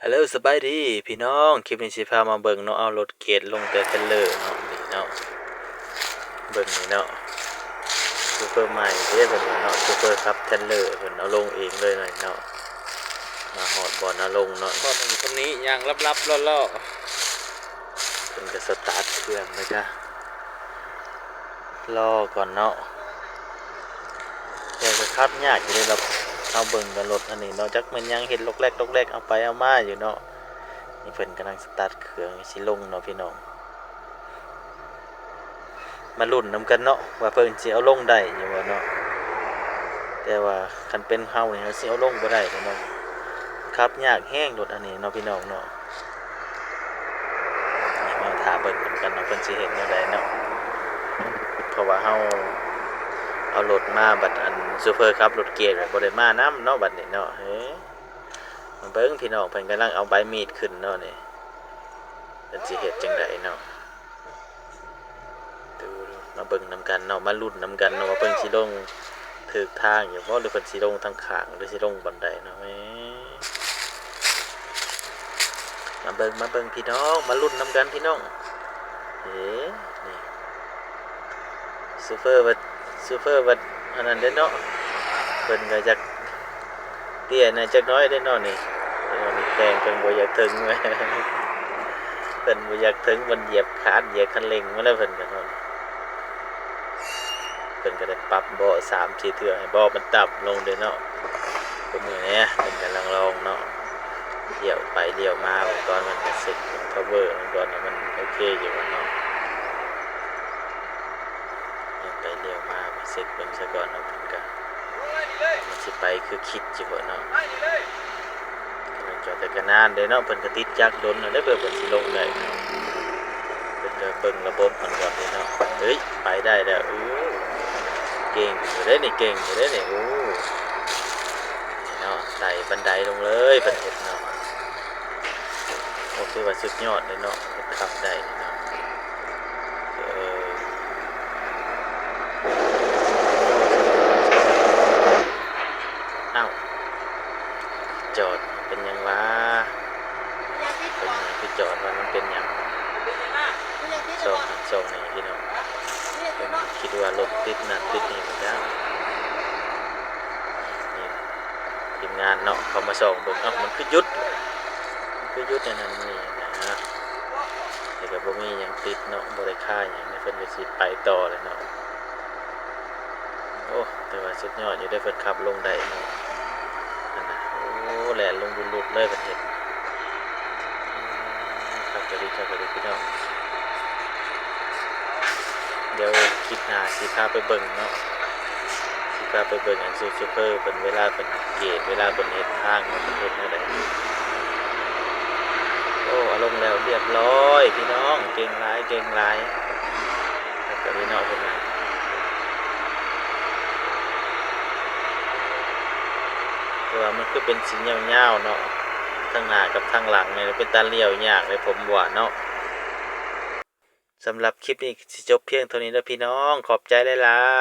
ฮัลโหลสบายดีพี่น้องคลิปนี้สิพามาเบิ่งเนาะเอารถเกตลงแต่เทรลเลอร์เนาะนี่เนาะเบิ่งนี่เนาะซูเปอร์ใหม่เด้เพิ่นว่าเนาะซูเปอร์คับเทรลเลอร์เพิ่นเอาลงเองเลยหน่อยเนาะมาฮอดบ่อนเอาลงเนาะคนหนึ่งคนนี้ย่างลับๆล่อเพิ่นก็สตาร์ทเครื่องเลยจ้ะรอก่อนเนาะแต่ก็ขับยากอยู่เลยเราเอาเบิ่งกันรถอันนี้เนาะจักมันยังเฮ็ดลกแรกเอาไปเอามาอยู่เนาะนี่เพิ่นกำลังสตาร์ทเครื่องสิลงเนาะพี่น้องมาลุ้นนำกันเนาะว่าเพิ่นสิเอาลงได้อยู่บ่เนาะแต่ว่าคันเป็นเฮานี่เฮาสิเอาลงบ่ได้เนาะขับยากแฮงรถอันนี้เนาะพี่น้องเนาะนี่มาท่าเบิ่งนำกันเนาะเพิ่นสิเฮ็ดแนวใดเนาะเพราะว่าเฮาเอารถมาบัดอันซูเปอร์คับรถเกียร์บ่ได้มานำเนาะบัดนี้เนาะเฮ้มาเบิ่งพี่น้องเพิ่นกำลังเอาใบมีดขึ้นเนาะนี่เพิ่นสิเฮ็ดจังไดเนาะดูมาเบิ่งนำกันเนาะมาลุ้นนำกันเนาะว่าเพิ่นสิลงถูกทางอยู่บ่หรือเพิ่นสิลงทางข้างหรือสิลงบันไดเนาะมาเบิ่งพี่น้องมาลุ้นนำกันพี่น้องนี่ซูเปอร์วัดอันนั้นเด้เนาะเพิ่นก็จักเตี้ยน่ะจักน้อยเด้เนาะนี่แข่งกันบ่อยากถึงแม่เพิ่นบ่อยากถึงมันเหยียบคาดเหยียบคันเร่งมาแล้วเพิ่นก็เนาะเพิ่นก็ได้ปรับเบาะ3-4เทื่อให้เบาะมันต่ำลงเด้เนาะกูมื้อนี้เพิ่นกำลังลองเนาะเลี้ยวไปเลี้ยวมาก่อนมันก็สึกพาวเวอร์มันก่อนมันโอเคอยู่เนาะไปเลี้ยวมาเสร็จเบิ่งซะก่อนเนาะเพิ่นก็มันสิไปคือคิดอยู่บ่เนาะจอดแต่ก็นานเด้เนาะเพิ่นก็ติดจักรดนได้เพิ่นสิลงได้เนาะเพิ่นก็เบิ่งระบบมันก่อนเด้เนาะเฮ้ยไปได้แล้วเก่งอยู่เด้นี่เก่งอยู่เด้นี่นี่เนาะไต่บันไดลงเลยเพิ่นเฮ็ดเนาะโอ้คือว่าสุดยอดเลยเนาะเฮ็ดขับได้เนาะอ้าวจอดเป็นหยังวะเป็นหยังคือจอดว่ามันเป็นหยังส่งนี่พี่น้องคิดว่ารถติดนั่นติดนี่หมดแล้วนี่ทีมงานเนาะเขามาส่งเบิ่งมันคือยุดอันนั้นนี่นะแต่ก็บ่มีหยังติดเนาะบ่ได้ค่าหยังเพิ่นก็สิไปต่อเลยเนาะโอ้แต่ว่าสุดยอดอยู่ได้เพิ่นขับลงได้เนาะนั่นน่ะโอ้แล่นลงลุดๆเลยเพิ่นเฮ็ดขับไปดิพี่น้องเดี๋ยวคลิปหน้าสิพาไปเบิ่งเนาะสิพาไปเบิ่งอันซูเปอร์เพิ่นเวลาเพิ่นเกตเวลาเพิ่นเฮ็ดทางเพิ่นเฮ็ดแนวใดโอ้เอาลงแล้วเรียบร้อยพี่น้องเก่งหลายแล้วก็พี่น้องเพิ่นน่ะแต่ว่ามันคือเป็นสียาวๆเนาะทางหน้ากับทางหลังเนี่ยเป็นตาเลี้ยวยากเลยผมว่าเนาะสำหรับคลิปนี้สิจบเพียงเท่านี้แล้วพี่น้องขอบใจหลายๆ